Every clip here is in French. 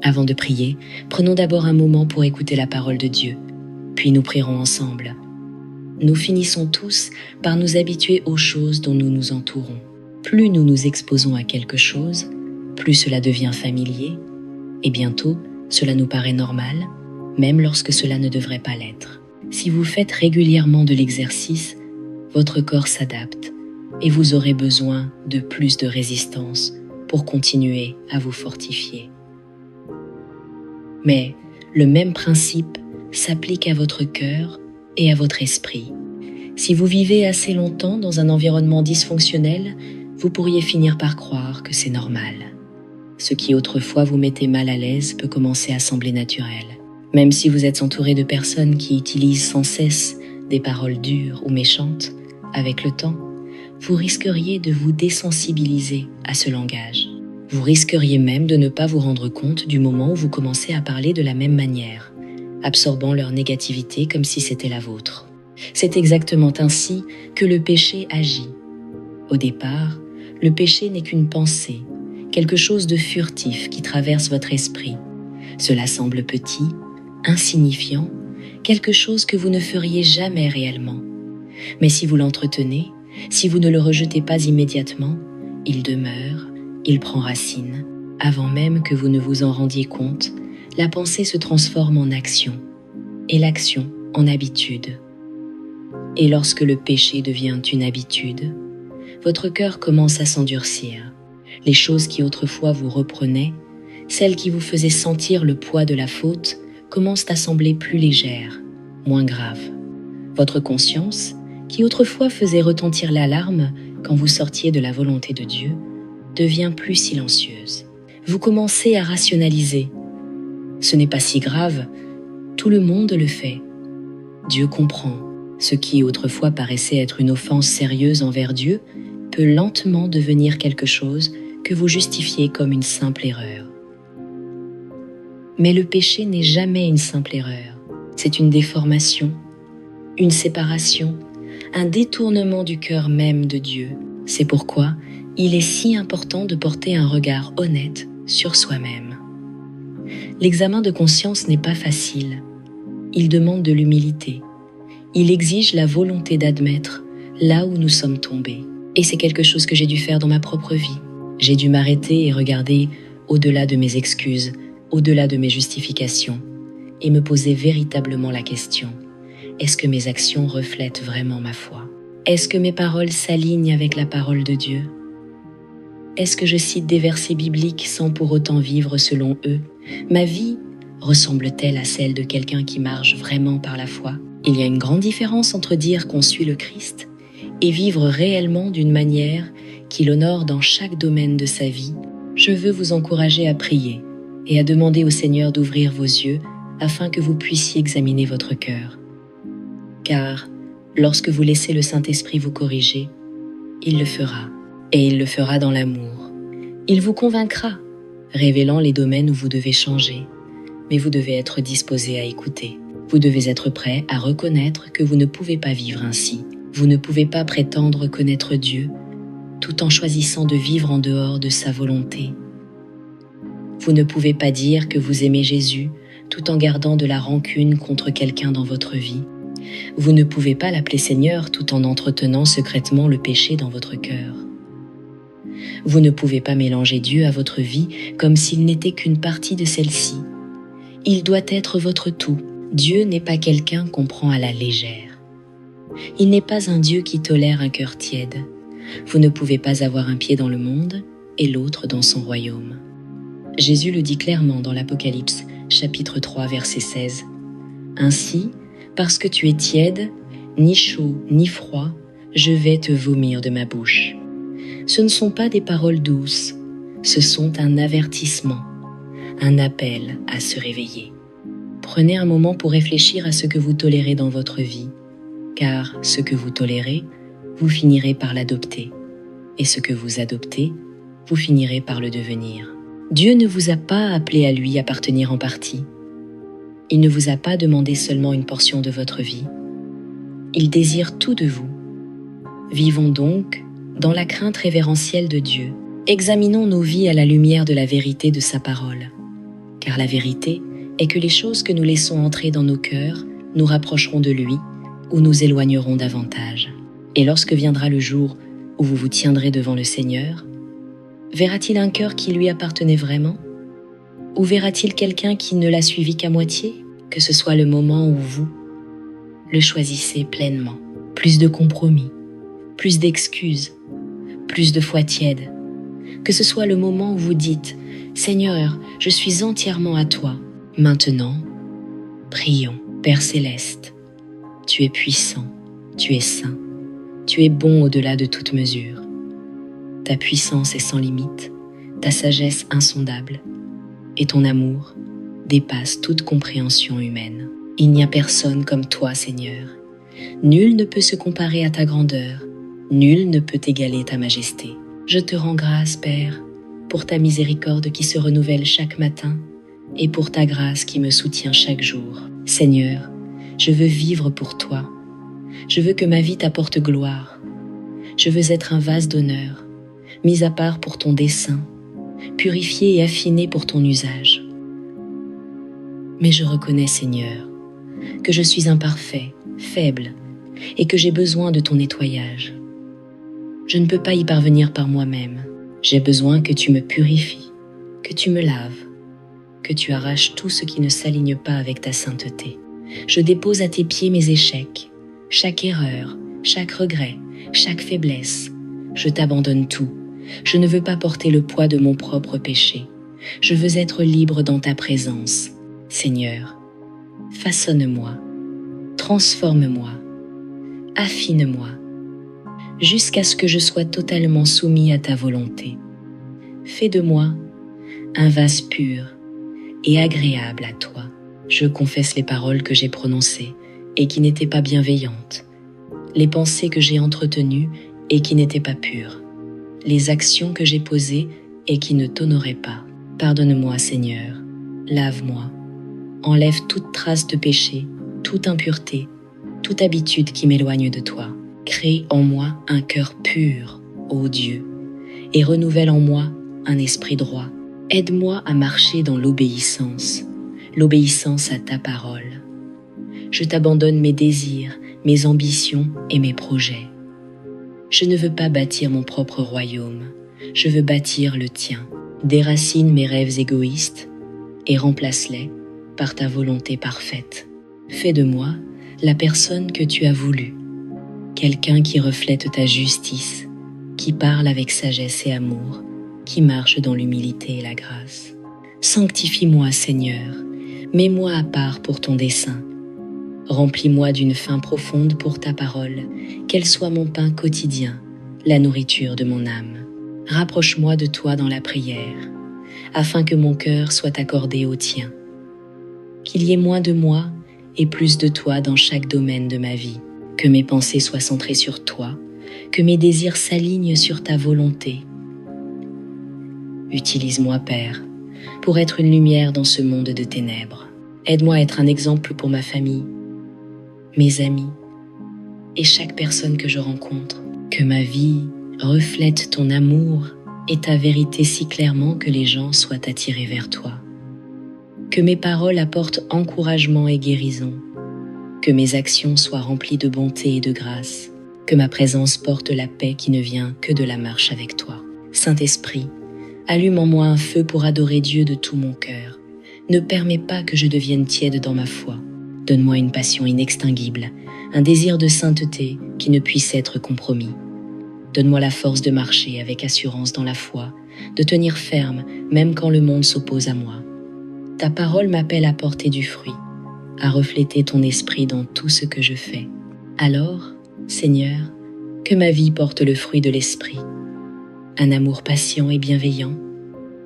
Avant de prier, prenons d'abord un moment pour écouter la parole de Dieu, puis nous prierons ensemble. Nous finissons tous par nous habituer aux choses dont nous nous entourons. Plus nous nous exposons à quelque chose, plus cela devient familier, et bientôt cela nous paraît normal, même lorsque cela ne devrait pas l'être. Si vous faites régulièrement de l'exercice, votre corps s'adapte et vous aurez besoin de plus de résistance pour continuer à vous fortifier. Mais le même principe s'applique à votre cœur et à votre esprit. Si vous vivez assez longtemps dans un environnement dysfonctionnel, vous pourriez finir par croire que c'est normal. Ce qui autrefois vous mettait mal à l'aise peut commencer à sembler naturel. Même si vous êtes entouré de personnes qui utilisent sans cesse des paroles dures ou méchantes, avec le temps, vous risqueriez de vous désensibiliser à ce langage. Vous risqueriez même de ne pas vous rendre compte du moment où vous commencez à parler de la même manière, absorbant leur négativité comme si c'était la vôtre. C'est exactement ainsi que le péché agit. Au départ, le péché n'est qu'une pensée, quelque chose de furtif qui traverse votre esprit. Cela semble petit, insignifiant, quelque chose que vous ne feriez jamais réellement. Mais si vous l'entretenez, si vous ne le rejetez pas immédiatement, il demeure, il prend racine. Avant même que vous ne vous en rendiez compte, la pensée se transforme en action, et l'action en habitude. Et lorsque le péché devient une habitude, votre cœur commence à s'endurcir. Les choses qui autrefois vous reprenaient, celles qui vous faisaient sentir le poids de la faute, commencent à sembler plus légères, moins graves. Votre conscience, qui autrefois faisait retentir l'alarme quand vous sortiez de la volonté de Dieu, devient plus silencieuse. Vous commencez à rationaliser. Ce n'est pas si grave, tout le monde le fait. Dieu comprend. Ce qui autrefois paraissait être une offense sérieuse envers Dieu peut lentement devenir quelque chose que vous justifiez comme une simple erreur. Mais le péché n'est jamais une simple erreur. C'est une déformation, une séparation, un détournement du cœur même de Dieu. C'est pourquoi il est si important de porter un regard honnête sur soi-même. L'examen de conscience n'est pas facile. Il demande de l'humilité. Il exige la volonté d'admettre là où nous sommes tombés. Et c'est quelque chose que j'ai dû faire dans ma propre vie. J'ai dû m'arrêter et regarder au-delà de mes excuses, au-delà de mes justifications, et me poser véritablement la question: est-ce que mes actions reflètent vraiment ma foi? Est-ce que mes paroles s'alignent avec la parole de Dieu? Est-ce que je cite des versets bibliques sans pour autant vivre selon eux? Ma vie ressemble-t-elle à celle de quelqu'un qui marche vraiment par la foi? Il y a une grande différence entre dire qu'on suit le Christ et vivre réellement d'une manière qui l'honore dans chaque domaine de sa vie. Je veux vous encourager à prier et à demander au Seigneur d'ouvrir vos yeux afin que vous puissiez examiner votre cœur. Car lorsque vous laissez le Saint-Esprit vous corriger, il le fera, et il le fera dans l'amour. Il vous convaincra, révélant les domaines où vous devez changer, mais vous devez être disposé à écouter. Vous devez être prêt à reconnaître que vous ne pouvez pas vivre ainsi. Vous ne pouvez pas prétendre connaître Dieu tout en choisissant de vivre en dehors de sa volonté. Vous ne pouvez pas dire que vous aimez Jésus tout en gardant de la rancune contre quelqu'un dans votre vie. Vous ne pouvez pas l'appeler Seigneur tout en entretenant secrètement le péché dans votre cœur. Vous ne pouvez pas mélanger Dieu à votre vie comme s'il n'était qu'une partie de celle-ci. Il doit être votre tout. Dieu n'est pas quelqu'un qu'on prend à la légère. Il n'est pas un Dieu qui tolère un cœur tiède. Vous ne pouvez pas avoir un pied dans le monde et l'autre dans son royaume. Jésus le dit clairement dans l'Apocalypse, chapitre 3, verset 16. « Ainsi, parce que tu es tiède, ni chaud ni froid, je vais te vomir de ma bouche. » Ce ne sont pas des paroles douces, ce sont un avertissement, un appel à se réveiller. Prenez un moment pour réfléchir à ce que vous tolérez dans votre vie, car ce que vous tolérez, vous finirez par l'adopter, et ce que vous adoptez, vous finirez par le devenir. Dieu ne vous a pas appelé à lui appartenir en partie. Il ne vous a pas demandé seulement une portion de votre vie. Il désire tout de vous. Vivons donc dans la crainte révérentielle de Dieu. Examinons nos vies à la lumière de la vérité de sa parole. car la vérité est que les choses que nous laissons entrer dans nos cœurs nous rapprocheront de lui ou nous éloigneront davantage. Et lorsque viendra le jour où vous vous tiendrez devant le Seigneur, verra-t-il un cœur qui lui appartenait vraiment? Ou verra-t-il quelqu'un qui ne l'a suivi qu'à moitié? Que ce soit le moment où vous le choisissez pleinement. Plus de compromis, plus d'excuses, plus de foi tiède. Que ce soit le moment où vous dites « Seigneur, je suis entièrement à toi ». Maintenant, prions. Père céleste, tu es puissant, tu es saint, tu es bon au-delà de toute mesure. Ta puissance est sans limite, ta sagesse insondable, et ton amour dépasse toute compréhension humaine. Il n'y a personne comme toi, Seigneur. Nul ne peut se comparer à ta grandeur, nul ne peut égaler ta majesté. Je te rends grâce, Père, pour ta miséricorde qui se renouvelle chaque matin et pour ta grâce qui me soutient chaque jour. Seigneur, je veux vivre pour toi. Je veux que ma vie t'apporte gloire. Je veux être un vase d'honneur, mis à part pour ton dessein, purifié et affiné pour ton usage. Mais je reconnais, Seigneur, que je suis imparfait, faible, et que j'ai besoin de ton nettoyage. Je ne peux pas y parvenir par moi-même. J'ai besoin que tu me purifies, que tu me laves, que tu arraches tout ce qui ne s'aligne pas avec ta sainteté. Je dépose à tes pieds mes échecs, chaque erreur, chaque regret, chaque faiblesse. Je t'abandonne tout. Je ne veux pas porter le poids de mon propre péché. Je veux être libre dans ta présence. Seigneur, façonne-moi, transforme-moi, affine-moi, jusqu'à ce que je sois totalement soumis à ta volonté. Fais de moi un vase pur et agréable à toi. Je confesse les paroles que j'ai prononcées et qui n'étaient pas bienveillantes, les pensées que j'ai entretenues et qui n'étaient pas pures, les actions que j'ai posées et qui ne t'honoraient pas. Pardonne-moi, Seigneur, lave-moi, enlève toute trace de péché, toute impureté, toute habitude qui m'éloigne de toi. Crée en moi un cœur pur, ô Dieu, et renouvelle en moi un esprit droit. Aide-moi à marcher dans l'obéissance à ta parole. Je t'abandonne mes désirs, mes ambitions et mes projets. Je ne veux pas bâtir mon propre royaume, je veux bâtir le tien. Déracine mes rêves égoïstes et remplace-les par ta volonté parfaite. Fais de moi la personne que tu as voulu, quelqu'un qui reflète ta justice, qui parle avec sagesse et amour, qui marche dans l'humilité et la grâce. Sanctifie-moi, Seigneur, mets-moi à part pour ton dessein. Remplis-moi d'une faim profonde pour ta parole, qu'elle soit mon pain quotidien, la nourriture de mon âme. Rapproche-moi de toi dans la prière, afin que mon cœur soit accordé au tien. Qu'il y ait moins de moi et plus de toi dans chaque domaine de ma vie. Que mes pensées soient centrées sur toi, que mes désirs s'alignent sur ta volonté. Utilise-moi, Père, pour être une lumière dans ce monde de ténèbres. Aide-moi à être un exemple pour ma famille, mes amis et chaque personne que je rencontre. Que ma vie reflète ton amour et ta vérité si clairement que les gens soient attirés vers toi. Que mes paroles apportent encouragement et guérison. Que mes actions soient remplies de bonté et de grâce. Que ma présence porte la paix qui ne vient que de la marche avec toi. Saint-Esprit, allume en moi un feu pour adorer Dieu de tout mon cœur. Ne permets pas que je devienne tiède dans ma foi. Donne-moi une passion inextinguible, un désir de sainteté qui ne puisse être compromis. Donne-moi la force de marcher avec assurance dans la foi, de tenir ferme même quand le monde s'oppose à moi. Ta parole m'appelle à porter du fruit, à refléter ton esprit dans tout ce que je fais. Alors, Seigneur, que ma vie porte le fruit de l'esprit, un amour patient et bienveillant,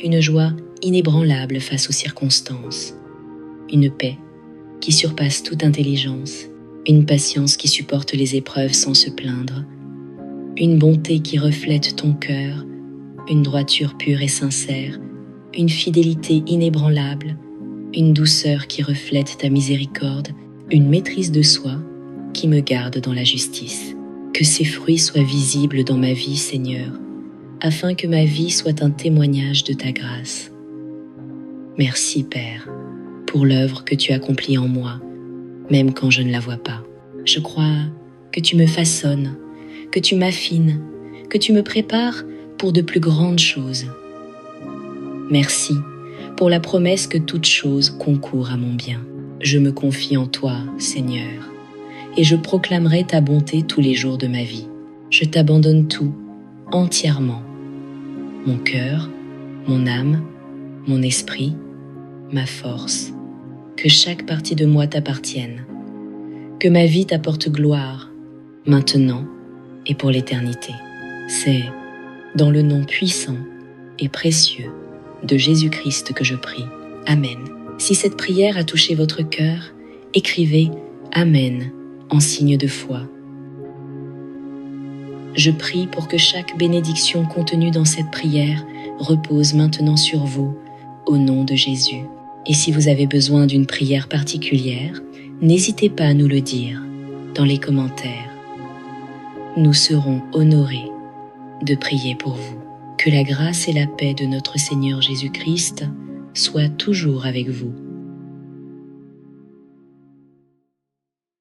une joie inébranlable face aux circonstances, une paix qui surpasse toute intelligence, une patience qui supporte les épreuves sans se plaindre, une bonté qui reflète ton cœur, une droiture pure et sincère, une fidélité inébranlable, une douceur qui reflète ta miséricorde, une maîtrise de soi qui me garde dans la justice. Que ces fruits soient visibles dans ma vie, Seigneur, afin que ma vie soit un témoignage de ta grâce. Merci Père, pour l'œuvre que tu accomplis en moi, même quand je ne la vois pas. Je crois que tu me façonnes, que tu m'affines, que tu me prépares pour de plus grandes choses. Merci pour la promesse que toute chose concourt à mon bien. Je me confie en toi, Seigneur, et je proclamerai ta bonté tous les jours de ma vie. Je t'abandonne tout, entièrement. Mon cœur, mon âme, mon esprit, ma force. Que chaque partie de moi t'appartienne. Que ma vie t'apporte gloire, maintenant et pour l'éternité. C'est dans le nom puissant et précieux de Jésus-Christ que je prie. Amen. Si cette prière a touché votre cœur, écrivez « Amen » en signe de foi. Je prie pour que chaque bénédiction contenue dans cette prière repose maintenant sur vous, au nom de Jésus. Et si vous avez besoin d'une prière particulière, n'hésitez pas à nous le dire dans les commentaires. Nous serons honorés de prier pour vous. Que la grâce et la paix de notre Seigneur Jésus-Christ soient toujours avec vous.